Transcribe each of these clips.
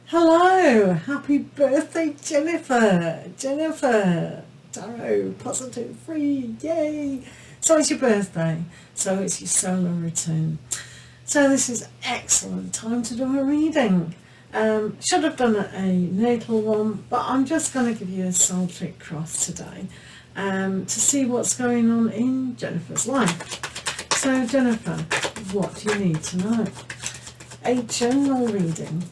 Hello, happy birthday, Jennifer. Jennifer, tarot, positive, free, yay. So it's your birthday, so it's your solar return. So this is excellent time to do a reading. Should have done a natal one, but I'm just going to give you a Celtic cross today to see what's going on in Jennifer's life. So Jennifer, what do you need to know? A general reading.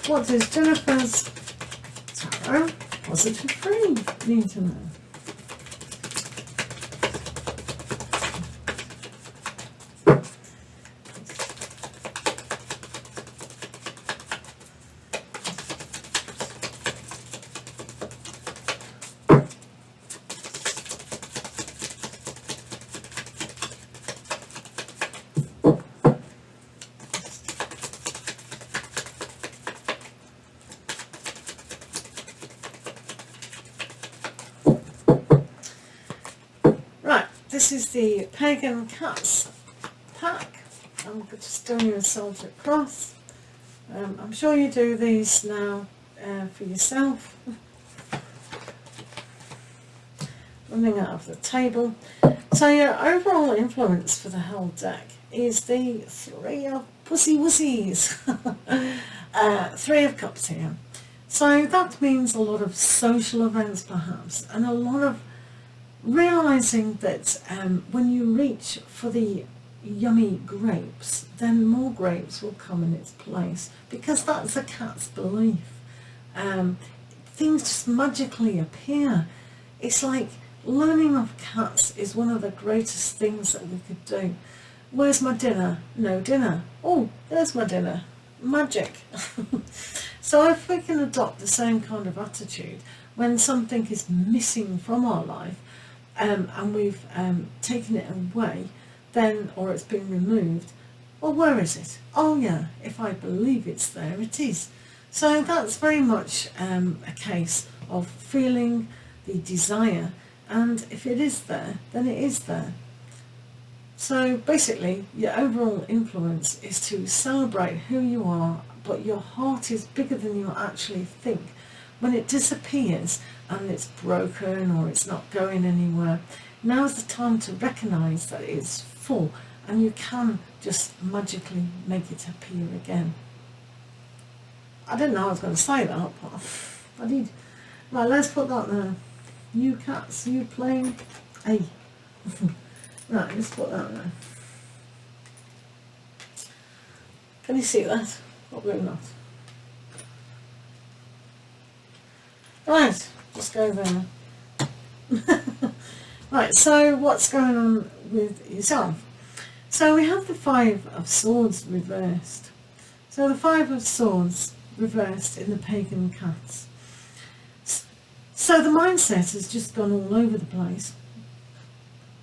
What does Jennifer's tarot positive free need to know? This is the Pagan Cats pack. I'm just doing you a Celtic cross. I'm sure you do these now for yourself. Running out of the table. So your overall influence for the whole deck is the Three of Pussy Wussies. Three of Cups here. So that means a lot of social events perhaps, and a lot of realizing that when you reach for the yummy grapes, then more grapes will come in its place, because that's a cat's belief. Things just magically appear. It's like learning off cats is one of the greatest things that we could do. Where's my dinner? No dinner. Oh, there's my dinner. Magic. So if we can adopt the same kind of attitude when something is missing from our life, and we've taken it away, then, or it's been removed, well, where is it? Oh yeah, if I believe it's there, it is. So that's very much a case of feeling the desire, and if it is there, then it is there. So basically, your overall influence is to celebrate who you are, but your heart is bigger than you actually think. When it disappears and it's broken or it's not going anywhere, now's the time to recognise that it's full and you can just magically make it appear again. I didn't know I was going to say that, but I did. Right, let's put that there. You cats, you playing? Hey. Right, let's put that there. Can you see that? Probably not. Right, just go there. Right, so what's going on with yourself? So we have the Five of Swords reversed. So the Five of Swords reversed in the Pagan Cats. So the mindset has just gone all over the place.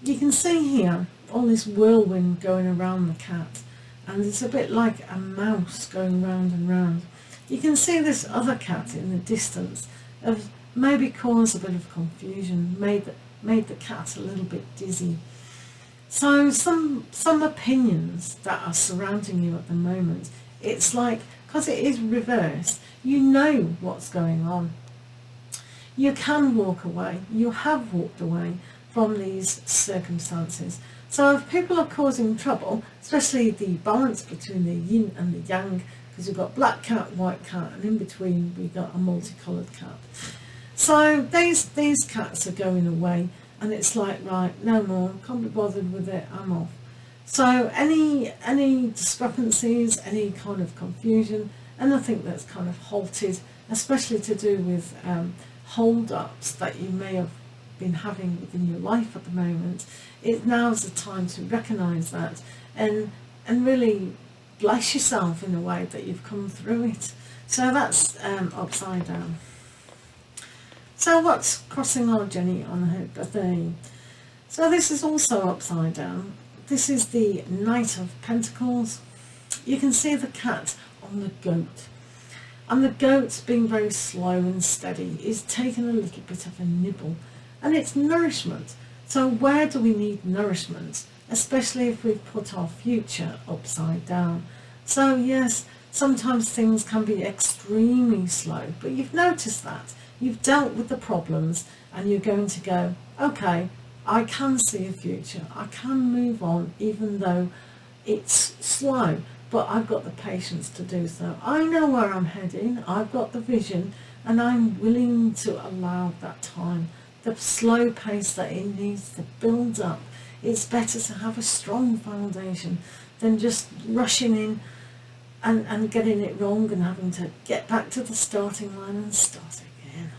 You can see here all this whirlwind going around the cat, and it's a bit like a mouse going round and round. You can see this other cat in the distance have maybe caused a bit of confusion, made the cat a little bit dizzy. So some opinions that are surrounding you at the moment, it's like, because it is reversed, you know what's going on. You can walk away, you have walked away from these circumstances. So if people are causing trouble, especially the balance between the yin and the yang, because we've got black cat, white cat, and in between we've got a multicoloured cat. So these cats are going away, and it's like, right, no more, can't be bothered with it, I'm off. So any discrepancies, any kind of confusion, anything that's kind of halted, especially to do with hold-ups that you may have been having within your life at the moment, now's the time to recognise that and really bless yourself in the way that you've come through it. So that's upside down. So what's crossing our Jenny on her birthday? So this is also upside down. This is the Knight of Pentacles. You can see the cat on the goat. And the goat, being very slow and steady, is taking a little bit of a nibble. And it's nourishment. So where do we need nourishment? Especially if we've put our future upside down. So yes, Sometimes things can be extremely slow, but you've noticed that. You've dealt with the problems and you're going to go, okay, I can see a future. I can move on even though it's slow, but I've got the patience to do so. I know where I'm heading. I've got the vision and I'm willing to allow that time. The slow pace that it needs to build up. It's better to have a strong foundation than just rushing in and getting it wrong and having to get back to the starting line and start again.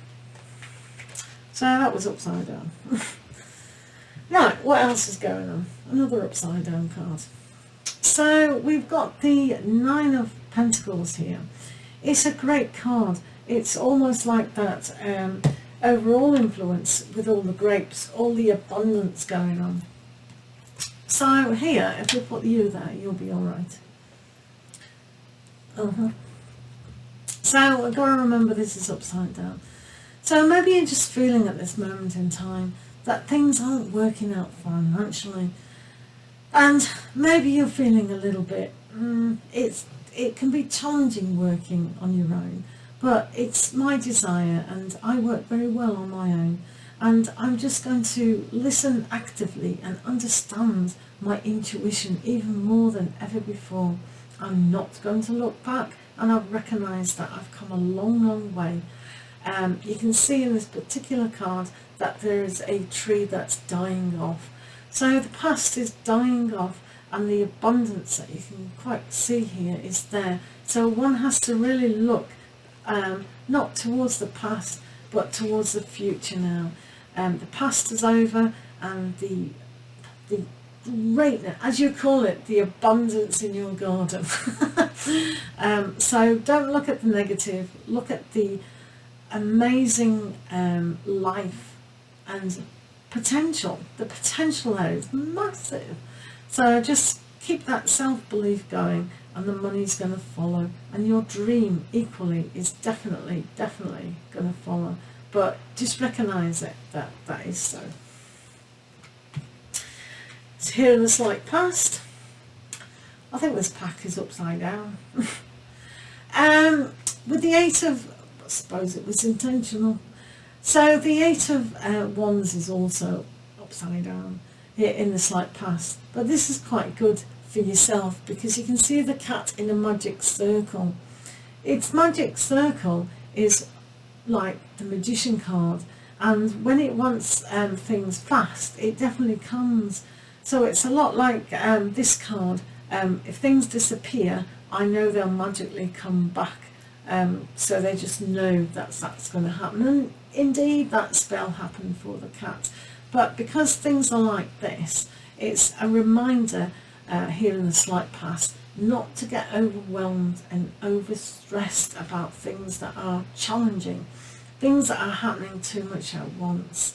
So that was upside down. Right, what else is going on? Another upside down card. So we've got the Nine of Pentacles here. It's a great card. It's almost like that overall influence with all the grapes, all the abundance going on. So here, if we put you there, you'll be all right. So I've got to remember this is upside down. So maybe you're just feeling at this moment in time that things aren't working out financially, and maybe you're feeling a little bit, it can be challenging working on your own, but it's my desire and I work very well on my own, and I'm just going to listen actively and understand my intuition even more than ever before. I'm not going to look back, and I've recognised that I've come a long way. You can see in this particular card that there is a tree that's dying off. So the past is dying off, and the abundance that you can quite see here is there. So one has to really look not towards the past but towards the future now. The past is over, and the greatness, as you call it, the abundance in your garden. So don't look at the negative, look at the amazing life and potential. The potential there is massive. So just keep that self-belief going, and the money's going to follow, and your dream equally is definitely going to follow. But just recognize it, that is so. It's here in the slight past. I think this pack is upside down. With the Eight of, I suppose it was intentional. So the Eight of Wands is also upside down here in the slight past. But this is quite good for yourself because you can see the cat in a magic circle. Its magic circle is like the Magician card, and when it wants things fast, it definitely comes. So it's a lot like this card. If things disappear, I know they'll magically come back. So they just know that's going to happen. And indeed, that spell happened for the cat. But because things are like this, it's a reminder here in the slight past not to get overwhelmed and overstressed about things that are challenging. Things that are happening too much at once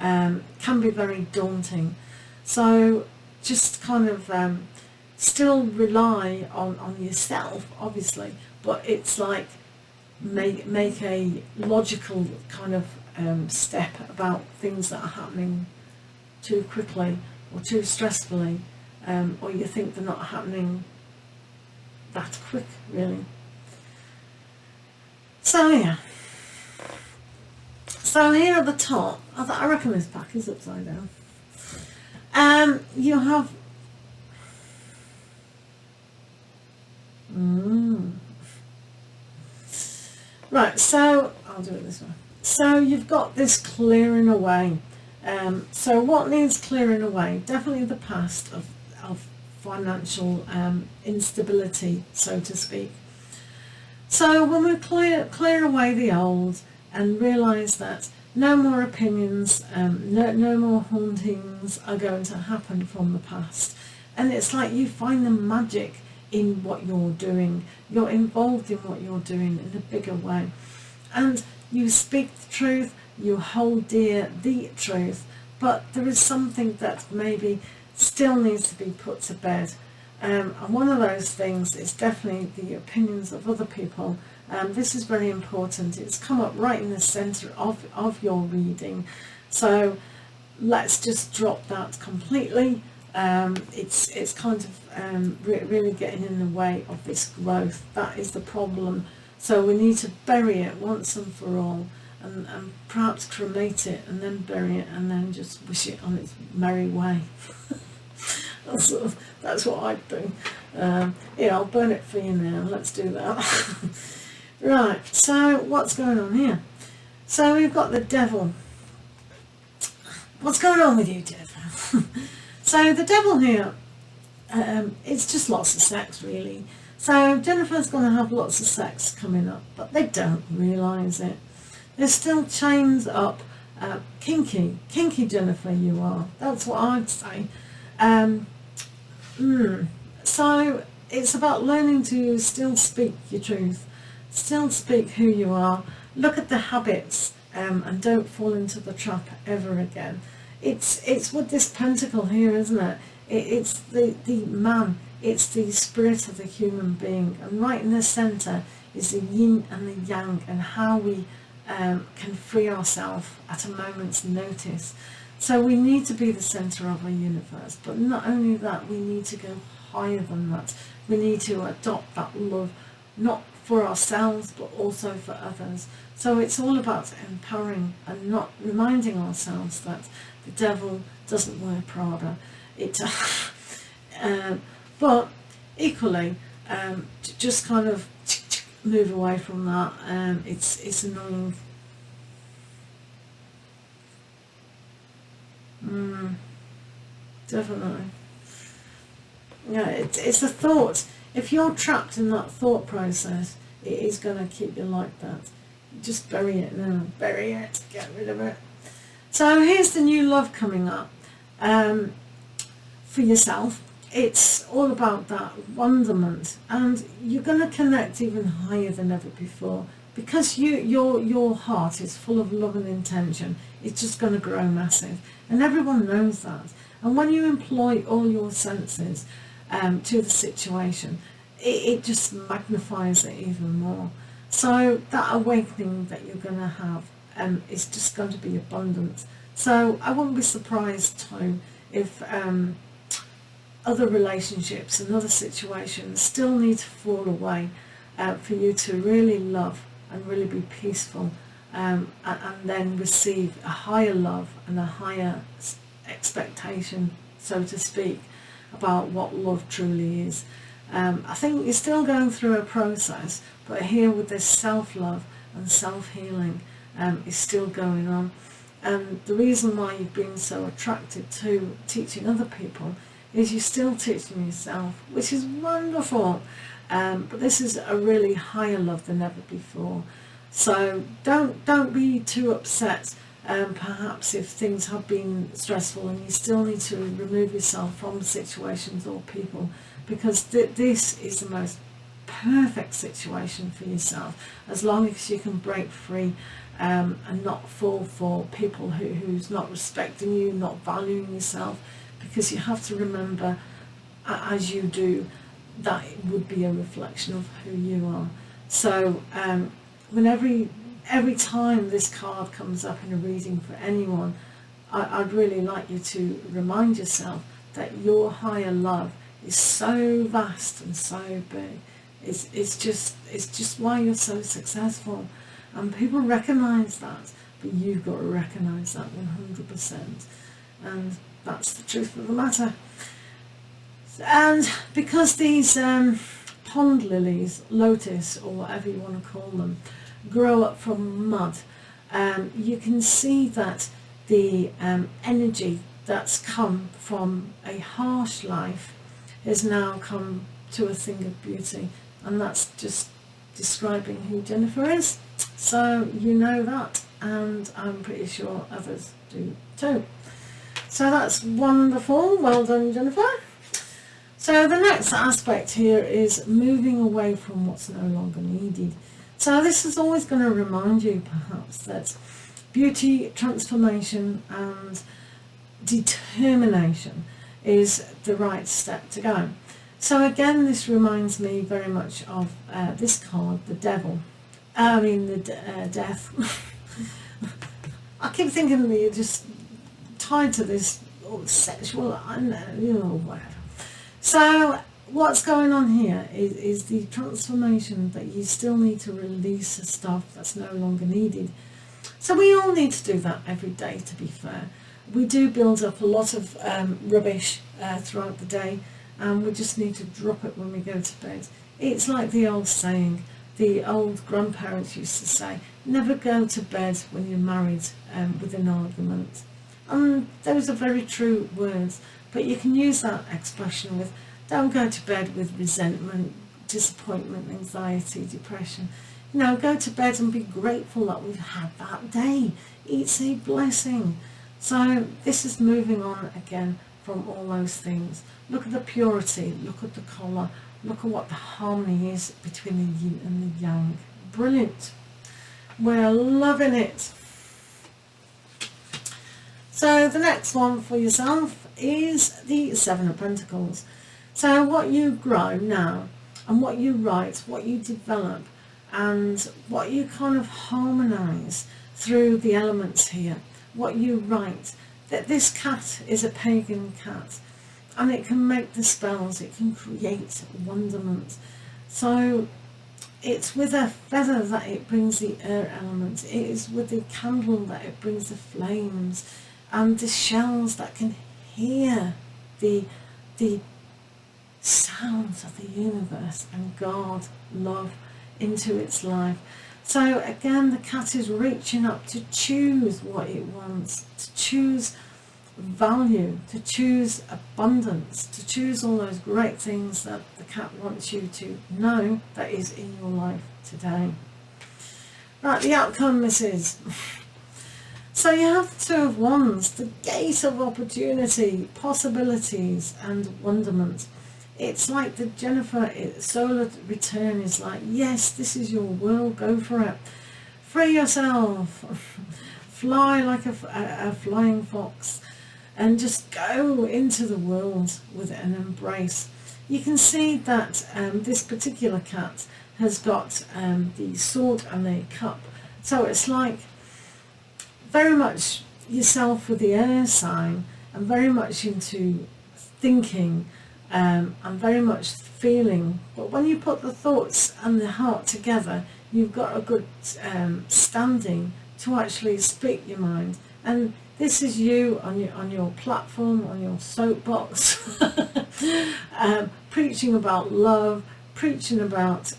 can be very daunting. So just kind of still rely on yourself, obviously, but it's like make a logical kind of step about things that are happening too quickly or too stressfully, or you think they're not happening that quick, really. So yeah. So here at the top, I reckon this pack is upside down. You have right, so I'll do it this way. So you've got this clearing away. So what needs clearing away? Definitely the past of financial instability, so to speak. So when we clear away the old and realise that no more opinions, no more hauntings are going to happen from the past. And it's like you find the magic in what you're doing. You're involved in what you're doing in a bigger way. And you speak the truth, you hold dear the truth, but there is something that maybe still needs to be put to bed. And one of those things is definitely the opinions of other people. This is very important. It's come up right in the centre of your reading. So let's just drop that completely. It's kind of really getting in the way of this growth. That is the problem. So we need to bury it once and for all, and perhaps cremate it and then bury it and then just wish it on its merry way. That's what I'd do. Yeah, I'll burn it for you now. Let's do that. Right, so what's going on here? So we've got the devil. What's going on with you, devil? So the devil here, it's just lots of sex, really. So Jennifer's going to have lots of sex coming up, but they don't realise it. They're still chains up. Kinky Jennifer you are. That's what I'd say. So it's about learning to still speak your truth, still speak who you are, look at the habits, and don't fall into the trap ever again. It's with this pentacle here, isn't it? It's the man, it's the spirit of the human being, and right in the centre is the yin and the yang, and how we can free ourselves at a moment's notice. So we need to be the centre of our universe, but not only that, we need to go higher than that. We need to adopt that love, not for ourselves, but also for others. So it's all about empowering and not reminding ourselves that the devil doesn't wear Prada. But equally, just kind of move away from that. It's annoying. Definitely. Yeah, it's a thought. If you're trapped in that thought process, it is going to keep you like that. Just bury it now. Bury it. Get rid of it. So here's the new love coming up for yourself. It's all about that wonderment, and you're going to connect even higher than ever before, because your heart is full of love and intention. It's just going to grow massive, and everyone knows that. And when you employ all your senses to the situation, it just magnifies it even more. So that awakening that you're going to have is just going to be abundant. So I wouldn't be surprised too if other relationships and other situations still need to fall away for you to really love and really be peaceful, and then receive a higher love and a higher expectation, so to speak, about what love truly is. I think you're still going through a process, but here with this self-love and self-healing is still going on. And the reason why you've been so attracted to teaching other people is you're still teaching yourself, which is wonderful. But this is a really higher love than ever before. So don't be too upset, perhaps if things have been stressful and you still need to remove yourself from situations or people, because this is the most perfect situation for yourself, as long as you can break free and not fall for people who's not respecting you, not valuing yourself, because you have to remember, as you do, that it would be a reflection of who you are. So when every time this card comes up in a reading for anyone, I'd really like you to remind yourself that your higher love is so vast and so big. It's just why you're so successful, and people recognise that, but you've got to recognise that 100%, and that's the truth of the matter. And because these pond lilies, lotus, or whatever you want to call them, grow up from mud, you can see that the energy that's come from a harsh life has now come to a thing of beauty, and that's just describing who Jennifer is. So you know that, and I'm pretty sure others do too. So that's wonderful. Well done, Jennifer. So the next aspect here is moving away from what's no longer needed. So this is always going to remind you perhaps that beauty, transformation and determination is the right step to go. So again, this reminds me very much of this card, the devil. Death. I keep thinking that you're just tied to this or sexual, whatever. So what's going on here is the transformation that you still need to release the stuff that's no longer needed. So we all need to do that every day, to be fair. We do build up a lot of rubbish throughout the day, and we just need to drop it when we go to bed. It's like the old saying, the old grandparents used to say, never go to bed when you're married with an argument. And those are very true words, but you can use that expression with, don't go to bed with resentment, disappointment, anxiety, depression. Go to bed and be grateful that we've had that day. It's a blessing. So this is moving on again from all those things. Look at the purity, look at the colour, look at what the harmony is between the yin and the yang. Brilliant. We're loving it. So the next one for yourself is the Seven of Pentacles. So what you grow now, and what you write, what you develop, and what you kind of harmonise through the elements here, what you write, that this cat is a pagan cat, and it can make the spells, it can create wonderment. So it's with a feather that it brings the air element, it is with the candle that it brings the flames, and the shells that can hear the sounds of the universe and God, love into its life. So again, the cat is reaching up to choose what it wants, to choose value, to choose abundance, to choose all those great things that the cat wants you to know that is in your life today. Right, the outcome, Mrs. So you have the Two of Wands, the gate of opportunity, possibilities and wonderment. It's like the Jennifer solar return is like, yes, this is your world, go for it. Free yourself, fly like a flying fox, and just go into the world with an embrace. You can see that this particular cat has got the sword and the cup. So it's like very much yourself with the air sign, and very much into thinking, and very much feeling. But when you put the thoughts and the heart together, you've got a good standing to actually speak your mind. And this is you on your platform, on your soapbox, preaching about love, preaching about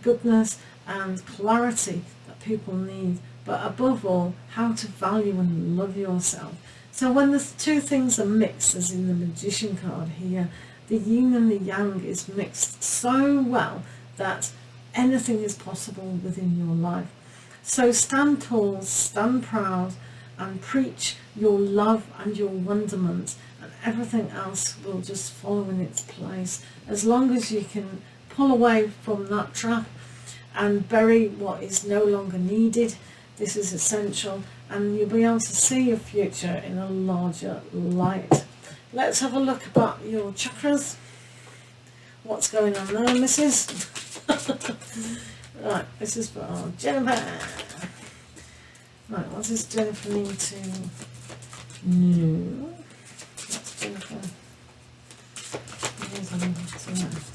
goodness and clarity that people need, but above all, how to value and love yourself. So when the two things are mixed, as in the Magician card here, the yin and the yang is mixed so well that anything is possible within your life. So stand tall, stand proud, and preach your love and your wonderment, and everything else will just follow in its place. As long as you can pull away from that trap and bury what is no longer needed, this is essential, and you'll be able to see your future in a larger light. Let's have a look about your chakras. What's going on there, Mrs.? Right, this is for our Jennifer. Right, what does Jennifer need to know? That's Jennifer. Here's on to left.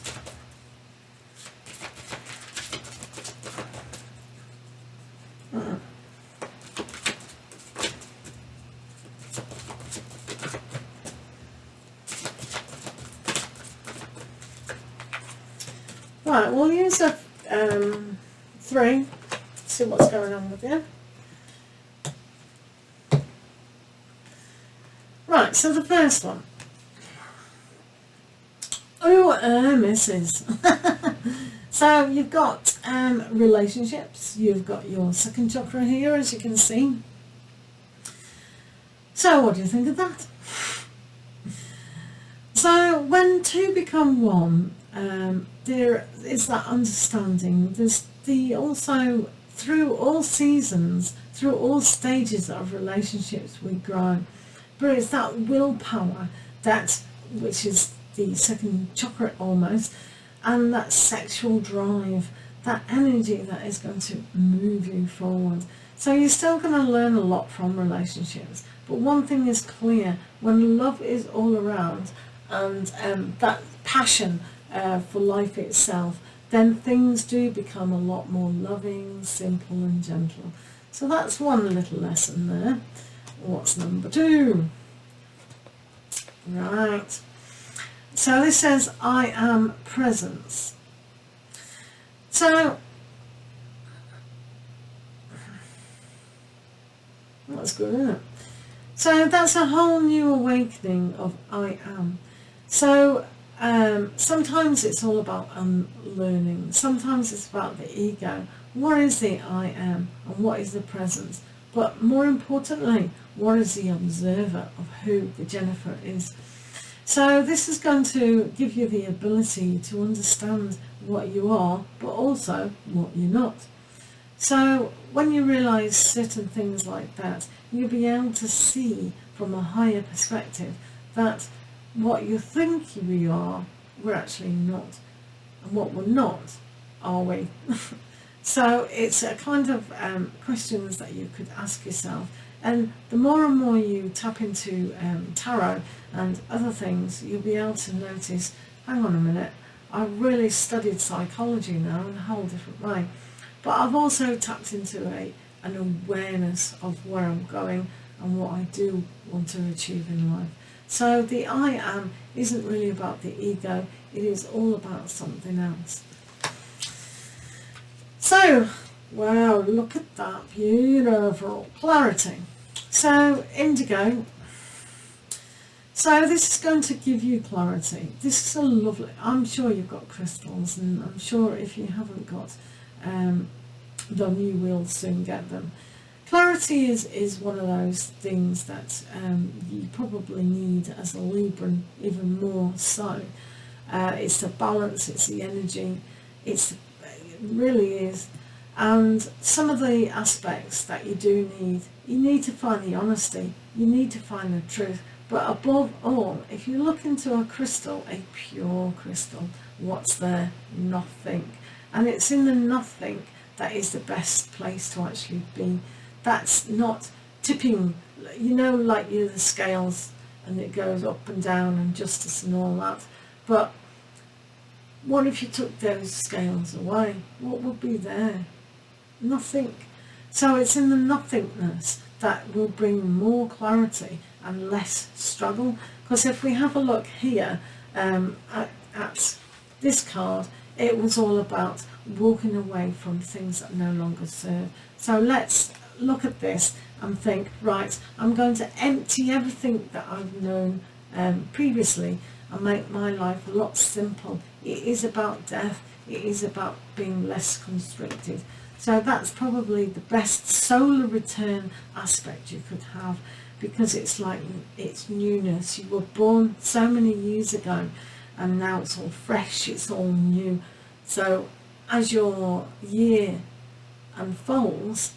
Right, we'll use a 3, see what's going on with you. Right, so the first one. Oh, Mrs. So you've got relationships, you've got your second chakra here, as you can see. So what do you think of that? So when two become one, there is that understanding. There's also through all seasons, through all stages of relationships we grow. But it's that willpower, which is the second chakra almost, and that sexual drive, that energy that is going to move you forward. So you're still going to learn a lot from relationships, But one thing is clear: when love is all around, and that passion for life itself, then things do become a lot more loving, simple and gentle. So that's one little lesson there. What's number 2? Right. So this says, I am presence. So that's good, isn't it? So that's a whole new awakening of I am. So sometimes it's all about unlearning. Sometimes it's about the ego. What is the I am and what is the presence? But more importantly, what is the observer of who the Jennifer is? So this is going to give you the ability to understand what you are, but also what you're not. So when you realise certain things like that, you'll be able to see from a higher perspective that what you think we are, we're actually not. And what we're not, are we? So it's a kind of questions that you could ask yourself. And the more and more you tap into tarot and other things, you'll be able to notice, hang on a minute, I've really studied psychology now in a whole different way. But I've also tapped into an awareness of where I'm going and what I do want to achieve in life. So the I am isn't really about the ego, it is all about something else. So, wow, look at that beautiful clarity. So, indigo. So this is going to give you clarity. This is a lovely, I'm sure you've got crystals, and I'm sure if you haven't got them, you will soon get them. Clarity is one of those things that you probably need as a Libran, even more so. It's the balance, it's the energy, it really is. And some of the aspects that you do need, you need to find the honesty, you need to find the truth. But above all, if you look into a crystal, a pure crystal, what's there? Nothing. And it's in the nothing that is the best place to actually be. That's not tipping, like the scales, and it goes up and down and justice and all that. But what if you took those scales away? What would be there? Nothing. So it's in the nothingness that will bring more clarity and less struggle. Because if we have a look here at this card, it was all about walking away from things that no longer serve. So let's look at this and think, right, I'm going to empty everything that I've known previously and make my life a lot simple. It is about death, it is about being less constricted. So that's probably the best solar return aspect you could have, because it's like, it's newness. You were born so many years ago and now it's all fresh, it's all new. So as your year unfolds,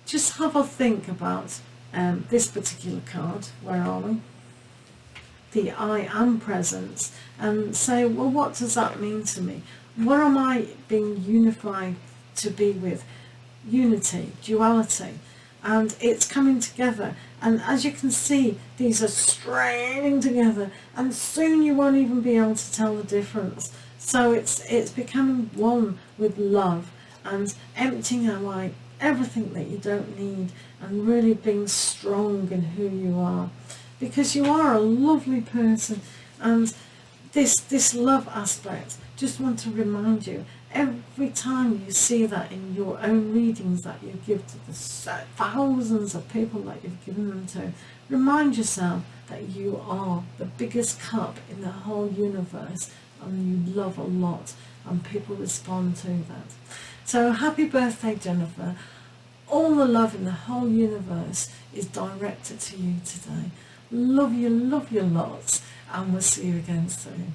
just have a think about this particular card. Where are we? The I am presence, and say, well, what does that mean to me? What am I being unified to be with? Unity, duality, and it's coming together. And as you can see, these are straining together, and soon you won't even be able to tell the difference. So it's becoming one with love and emptying away everything that you don't need, and really being strong in who you are, because you are a lovely person. And this love aspect, just want to remind you, every time you see that in your own readings that you give to the thousands of people that you've given them to, remind yourself that you are the biggest cup in the whole universe, and you love a lot, and people respond to that. So happy birthday, Jennifer. All the love in the whole universe is directed to you today. Love you lots, and we'll see you again soon.